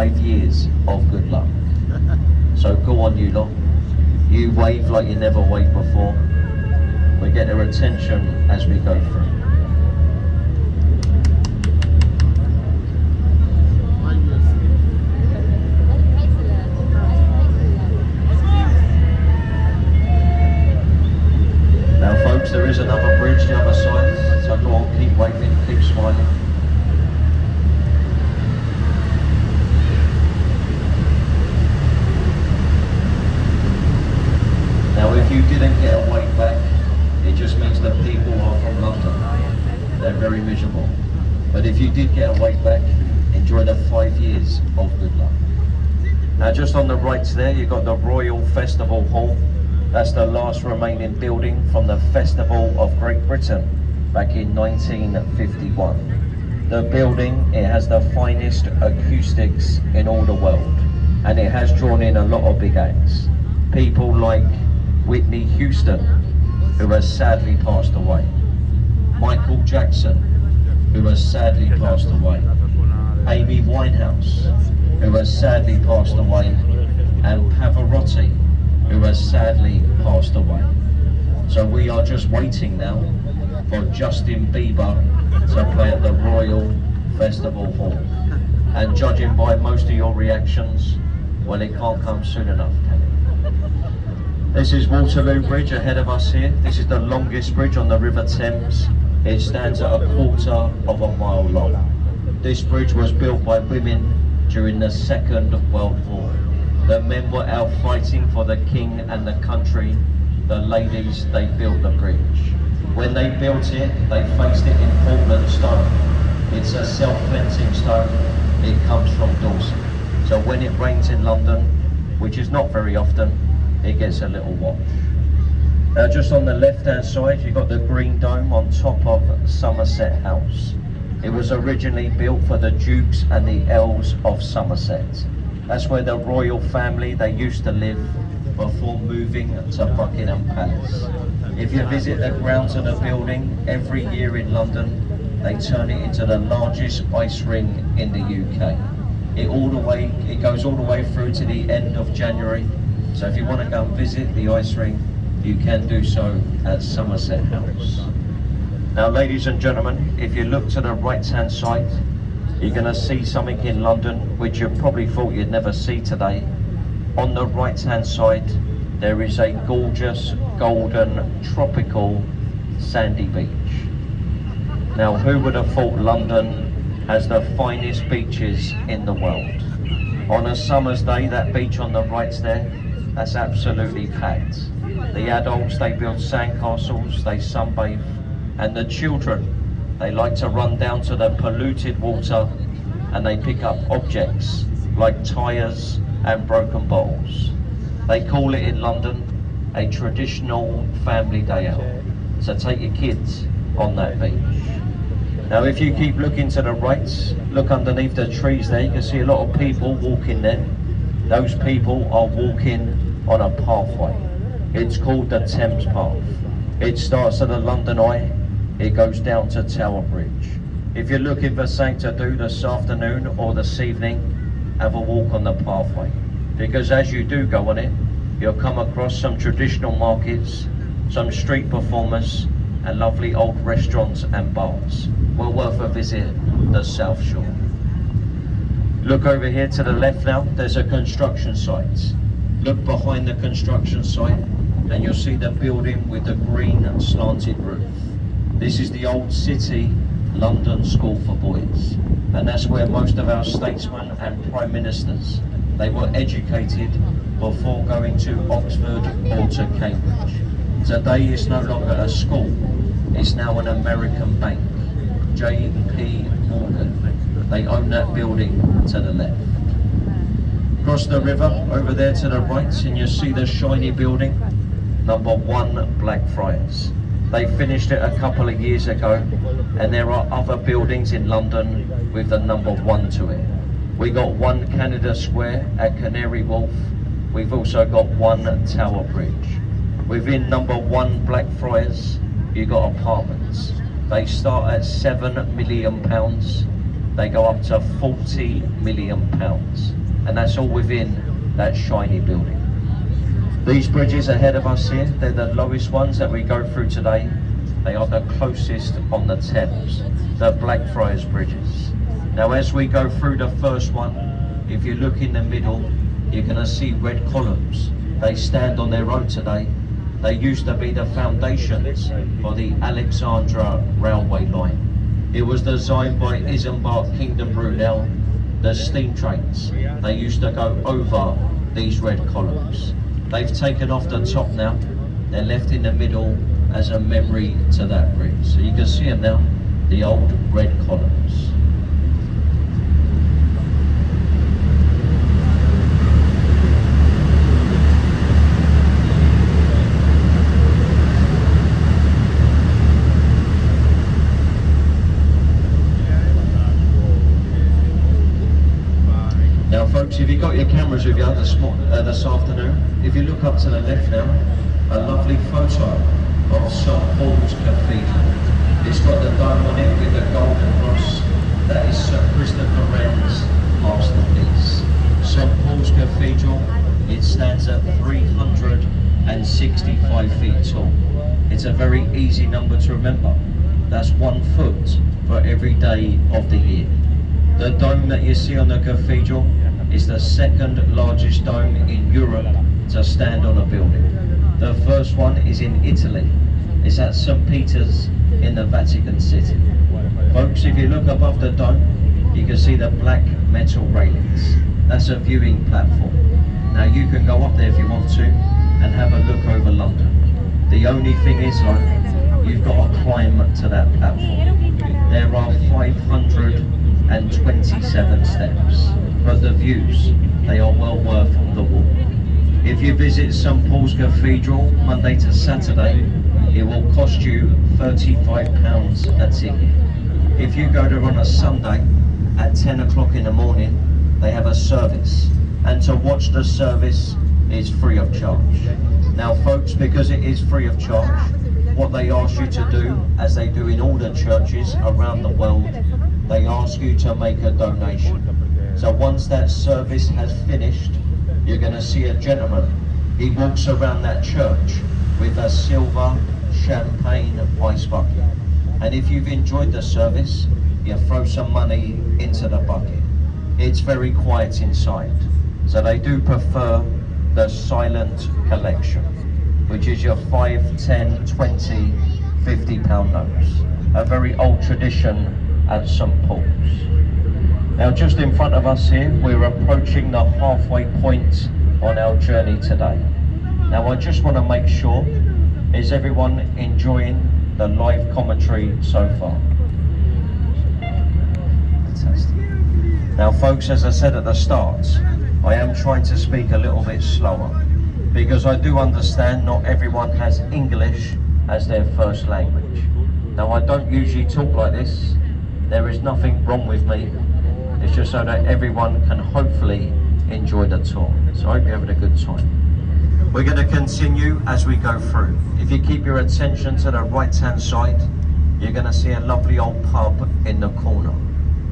5 years of good luck. So go on, you lot. You wave like you never waved before. We get their attention as we go through. Now folks, there is another bridge the other side, so go on, keep waving, keep smiling. Now if you didn't get a wave back, it just means that people are from London. They're very miserable. But if you did get a wave back, enjoy the 5 years of good luck. Now just on the right there, you've got the Royal Festival Hall. That's the last remaining building from the Festival of Great Britain back in 1951. The building, it has the finest acoustics in all the world, and it has drawn in a lot of big acts. People like Whitney Houston, who has sadly passed away. Michael Jackson, who has sadly passed away. Amy Winehouse, who has sadly passed away. And Pavarotti, who has sadly passed away. So we are just waiting now for Justin Bieber to play at the Royal Festival Hall. And judging by most of your reactions, well, it can't come soon enough, can it? This is Waterloo Bridge ahead of us here. This is the longest bridge on the River Thames. It stands at 1/4 of a mile long. This bridge was built by women during the Second World War. The men were out fighting for the king and the country. The ladies, they built the bridge. When they built it, they faced it in Portland stone. It's a self-fencing stone. It comes from Dorset. So when it rains in London, which is not very often, it gets a little wash. Now just on the left-hand side, you've got the green dome on top of Somerset House. It was originally built for the Dukes and the Earls of Somerset. That's where the royal family, they used to live before moving to Buckingham Palace. If you visit the grounds of the building, every year in London, they turn it into the largest ice ring in the UK. It goes all the way through to the end of January. So if you want to go and visit the ice ring, you can do so at Somerset House. Now ladies and gentlemen, if you look to the right-hand side, you're going to see something in London which you probably thought you'd never see today. On the right-hand side, there is a gorgeous, golden, tropical, sandy beach. Now, who would have thought London has the finest beaches in the world? On a summer's day, that beach on the right there, that's absolutely packed. The adults, they build sandcastles, they sunbathe, and the children, they like to run down to the polluted water and they pick up objects like tyres and broken bottles. They call it in London a traditional family day out. So take your kids on that beach. Now if you keep looking to the right, look underneath the trees there, you can see a lot of people walking there. Those people are walking on a pathway. It's called the Thames Path. It starts at the London Eye. It goes down to Tower Bridge. If you're looking for something to do this afternoon or this evening, have a walk on the pathway. Because as you do go on it, you'll come across some traditional markets, some street performers, and lovely old restaurants and bars. Well worth a visit, the South Shore. Look over here to the left now, there's a construction site. Look behind the construction site and you'll see the building with the green slanted roof. This is the old City London School for Boys, and that's where most of our statesmen and prime ministers, they were educated before going to Oxford or to Cambridge. Today it's no longer a school, it's now an American bank, J.P. Morgan. They own that building to the left. Across the river, over there to the right, and you see the shiny building, number 1 Blackfriars. They finished it a couple of years ago, and there are other buildings in London with the number 1 to it. We got 1 Canada Square at Canary Wharf. We've also got 1 Tower Bridge. Within number 1 Blackfriars, you got apartments. They start at £7 million, They go up to £40 million, and that's all within that shiny building. These bridges ahead of us here, they're the lowest ones that we go through today. They are the closest on the Thames, the Blackfriars bridges. Now as we go through the first one, if you look in the middle, you're going to see red columns. They stand on their own today. They used to be the foundations for the Alexandra railway line. It was designed by Isambard Kingdom Brunel. The steam trains, they used to go over these red columns. They've taken off the top now. They're left in the middle as a memory to that bridge. So you can see them now, the old red columns. Now folks, if you've got your cameras with you this afternoon, if you look up to the left now, a lovely photo of St Paul's Cathedral. It's got the dome on it with the golden cross. That is Sir Christopher Wren's masterpiece. St Paul's Cathedral, it stands at 365 feet tall. It's a very easy number to remember. That's 1 foot for every day of the year. The dome that you see on the cathedral is the second largest dome in Europe to stand on a building. The first one is in Italy. It's at St. Peter's in the Vatican City. Folks, if you look above the dome, you can see the black metal railings. That's a viewing platform. Now you can go up there if you want to and have a look over London. The only thing is, you've got to climb to that platform. There are 527 steps, but the views, they are well worth the walk. If you visit St Paul's Cathedral Monday to Saturday, it will cost you £35 a ticket. If you go there on a Sunday at 10 o'clock in the morning, they have a service, and to watch the service is free of charge. Now folks, because it is free of charge, what they ask you to do, as they do in all the churches around the world, they ask you to make a donation. So once that service has finished, you're going to see a gentleman. He walks around that church with a silver champagne ice bucket. And if you've enjoyed the service, you throw some money into the bucket. It's very quiet inside. So they do prefer the silent collection, which is your 5, 10, 20, £50 notes. A very old tradition at St Paul's. Now just in front of us here, we're approaching the halfway point on our journey today. Now I just want to make sure, is everyone enjoying the live commentary so far? Fantastic. Now folks, as I said at the start, I am trying to speak a little bit slower, because I do understand not everyone has English as their first language. Now I don't usually talk like this. There is nothing wrong with me. It's just so that everyone can hopefully enjoy the tour. So I hope you're having a good time. We're going to continue as we go through. If you keep your attention to the right hand side, you're going to see a lovely old pub in the corner.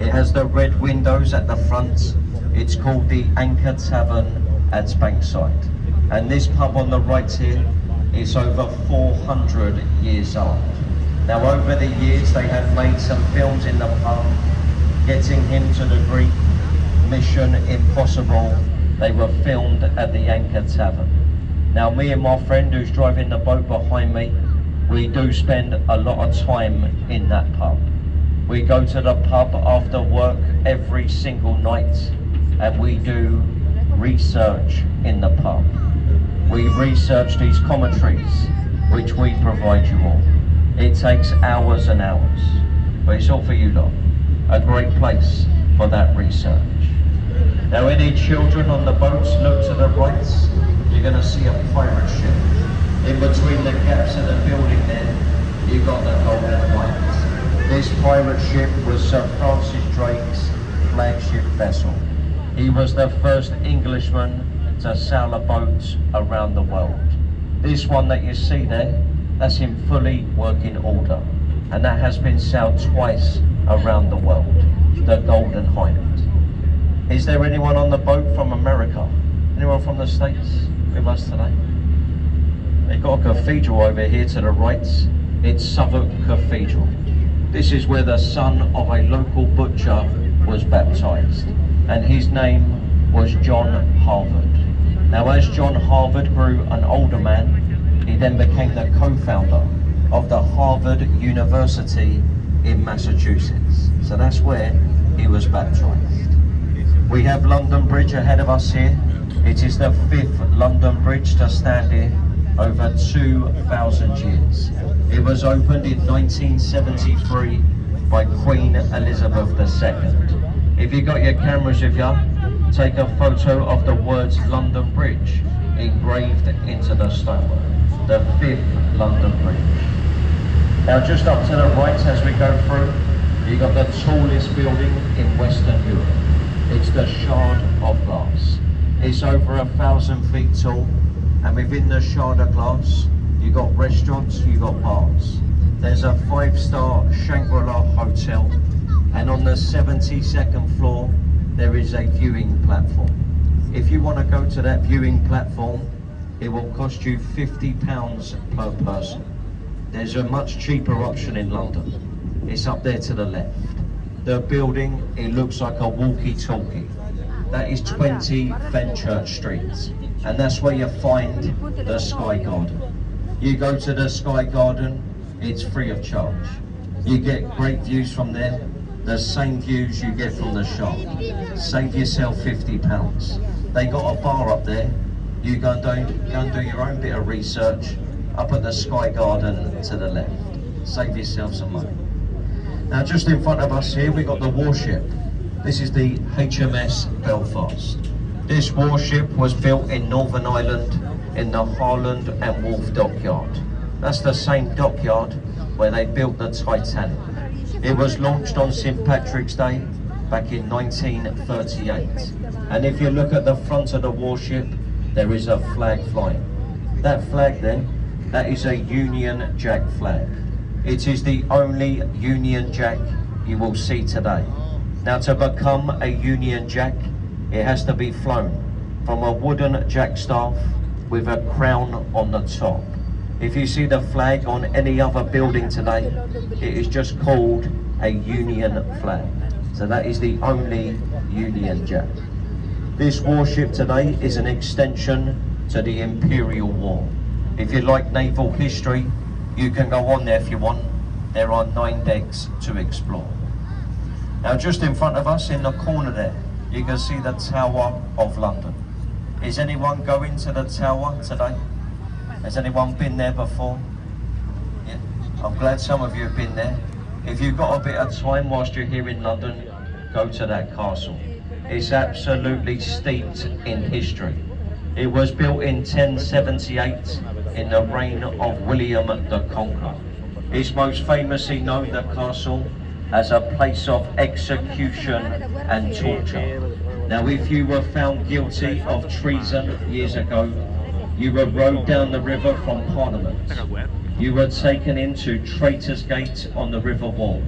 It has the red windows at the front. It's called the Anchor Tavern at Bankside. And this pub on the right here is over 400 years old. Now over the years they have made some films in the pub, Getting Him to the Greek, Mission Impossible. They were filmed at the Anchor Tavern. Now me and my friend who's driving the boat behind me, we do spend a lot of time in that pub. We go to the pub after work every single night and we do research in the pub. We research these commentaries which we provide you all. It takes hours and hours, but it's all for you lot. A great place for that research. Now any children on the boats, look to the right, you're going to see a pirate ship. In between the gaps of the building there, you've got the Golden Light. This pirate ship was Sir Francis Drake's flagship vessel. He was the first Englishman to sail a boat around the world. This one that you see there, that's in fully working order. And that has been sailed twice around the world, the Golden Highland. Is there anyone on the boat from America? Anyone from the States with us today? They've got a cathedral over here to the right. It's Southwark Cathedral. This is where the son of a local butcher was baptized, and his name was John Harvard. Now, as John Harvard grew an older man, he then became the co-founder of the Harvard University in Massachusetts. So that's where he was baptized. We have London Bridge ahead of us here. It is the 5th London Bridge to stand here over 2,000 years. It was opened in 1973 by Queen Elizabeth II. If you got your cameras with you, take a photo of the words London Bridge engraved into the stonework. The 5th London Bridge. Now just up to the right as we go through, you got the tallest building in Western Europe. It's the Shard of Glass. It's over 1,000 feet tall, and within the Shard of Glass, you got restaurants, you got bars. There's a 5-star Shangri-La hotel, and on the 72nd floor, there is a viewing platform. If you want to go to that viewing platform, it will cost you £50 per person. There's a much cheaper option in London. It's up there to the left. The building, it looks like a walkie-talkie. That is 20 Fenchurch Street, and that's where you find the Sky Garden. You go to the Sky Garden, it's free of charge. You get great views from there, the same views you get from the Shard. Save yourself £50. They got a bar up there. You go and do your own bit of research up at the Sky Garden to the left. Save yourself some money. Now just in front of us here, we've got the warship. This is the HMS Belfast. This warship was built in Northern Ireland in the Harland and Wolff dockyard. That's the same dockyard where they built the Titanic. It was launched on St. Patrick's Day back in 1938. And if you look at the front of the warship, there is a flag flying. That flag then, that is a Union Jack flag. It is the only Union Jack you will see today. Now to become a Union Jack, it has to be flown from a wooden jackstaff with a crown on the top. If you see the flag on any other building today, it is just called a Union flag. So that is the only Union Jack. This warship today is an extension to the Imperial War. If you like naval history, you can go on there if you want. There are 9 decks to explore. Now just in front of us in the corner there, you can see the Tower of London. Is anyone going to the tower today? Has anyone been there before? Yeah, I'm glad some of you have been there. If you've got a bit of time whilst you're here in London, go to that castle. It's absolutely steeped in history. It was built in 1078 in the reign of William the Conqueror. It's most famously known, the castle, as a place of execution and torture. Now if you were found guilty of treason years ago, you were rowed down the river from Parliament. You were taken into Traitors Gate on the River Wall.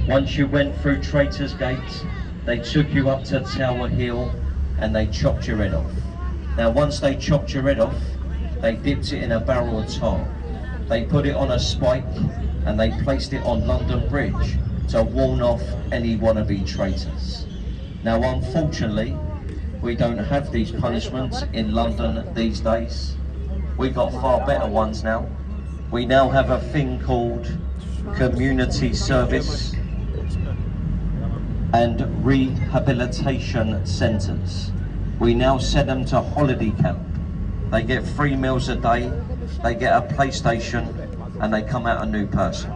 Once you went through Traitors Gate, they took you up to Tower Hill and they chopped your head off. Now once they chopped your head off, they dipped it in a barrel of tar. They put it on a spike and they placed it on London Bridge to warn off any wannabe traitors. Now unfortunately, we don't have these punishments in London these days. We've got far better ones now. We now have a thing called community service and rehabilitation centres. We now send them to holiday camp. They get 3 meals a day, they get a PlayStation, and they come out a new person.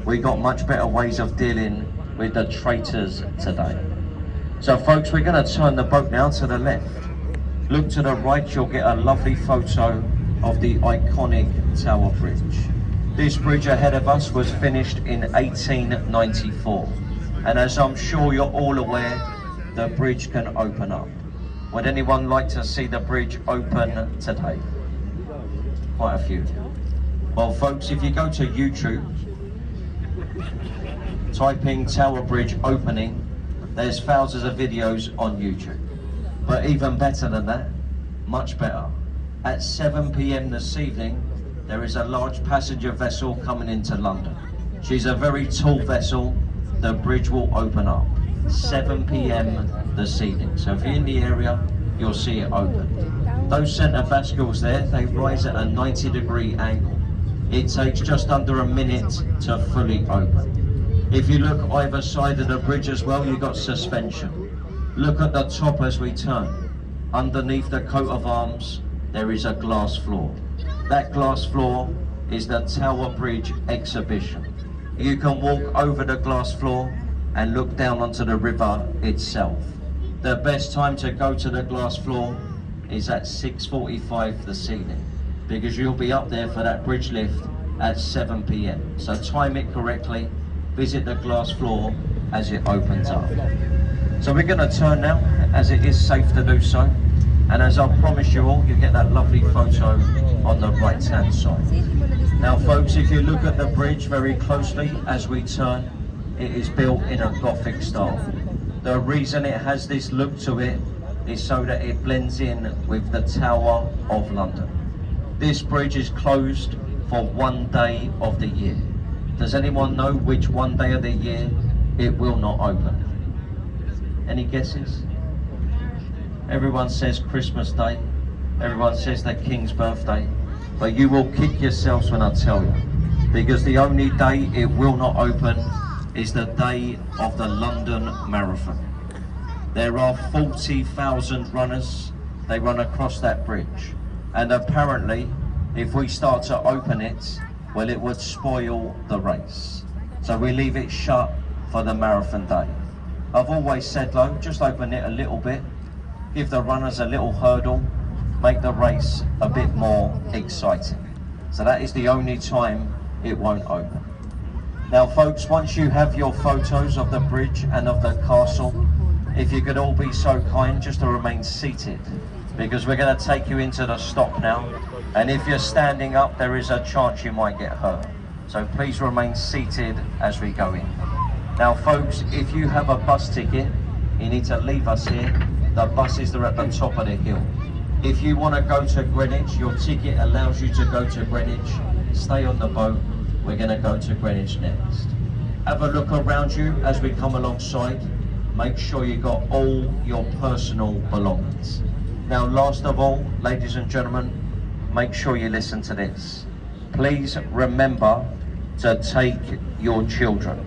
We got much better ways of dealing with the traitors today. So folks, we're going to turn the boat now to the left. Look to the right, you'll get a lovely photo of the iconic Tower Bridge. This bridge ahead of us was finished in 1894. And as I'm sure you're all aware, the bridge can open up. Would anyone like to see the bridge open today? Quite a few. Well folks, if you go to YouTube, typing Tower Bridge opening, there's thousands of videos on YouTube. But even better than that, much better, at 7 p.m. this evening, there is a large passenger vessel coming into London. She's a very tall vessel. The bridge will open up 7 p.m. this evening. So if you're in the area, you'll see it open. Those centre bascles there, they rise at a 90-degree angle. It takes just under a minute to fully open. If you look either side of the bridge as well, you've got suspension. Look at the top as we turn. Underneath the coat of arms, there is a glass floor. That glass floor is the Tower Bridge exhibition. You can walk over the glass floor and look down onto the river itself. The best time to go to the glass floor is at 6:45 this evening, because you'll be up there for that bridge lift at 7 p.m. So time it correctly, visit the glass floor as it opens up. So we're going to turn now, as it is safe to do so. And as I promised you all, you get that lovely photo on the right hand side. Now folks, if you look at the bridge very closely as we turn, it is built in a Gothic style. The reason it has this look to it is so that it blends in with the Tower of London. This bridge is closed for one day of the year. Does anyone know which one day of the year it will not open? Any guesses? Everyone says Christmas Day, everyone says the King's birthday, but you will kick yourselves when I tell you, because the only day it will not open is the day of the London Marathon. There are 40,000 runners, they run across that bridge, and apparently if we start to open it, well, it would spoil the race. So we leave it shut for the marathon day. I've always said though, just open it a little bit, give the runners a little hurdle, make the race a bit more exciting. So that is the only time it won't open. Now folks, once you have your photos of the bridge and of the castle, if you could all be so kind just to remain seated, because we're going to take you into the stop now, and if you're standing up there is a chance you might get hurt. So please remain seated as we go in. Now folks, if you have a bus ticket, you need to leave us here. The buses are at the top of the hill. If you want to go to Greenwich, your ticket allows you to go to Greenwich. Stay on the boat, we're going to go to Greenwich next. Have a look around you as we come alongside. Make sure you got all your personal belongings. Now last of all, ladies and gentlemen, make sure you listen to this. Please remember to take your children,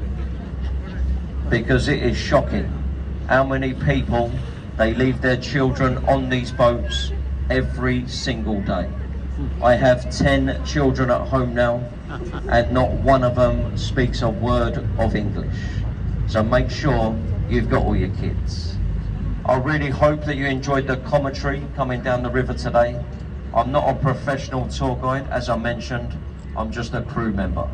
because it is shocking how many people, they leave their children on these boats every single day. I have 10 children at home now, and not one of them speaks a word of English. So make sure you've got all your kids. I really hope that you enjoyed the commentary coming down the river today. I'm not a professional tour guide, as I mentioned, I'm just a crew member.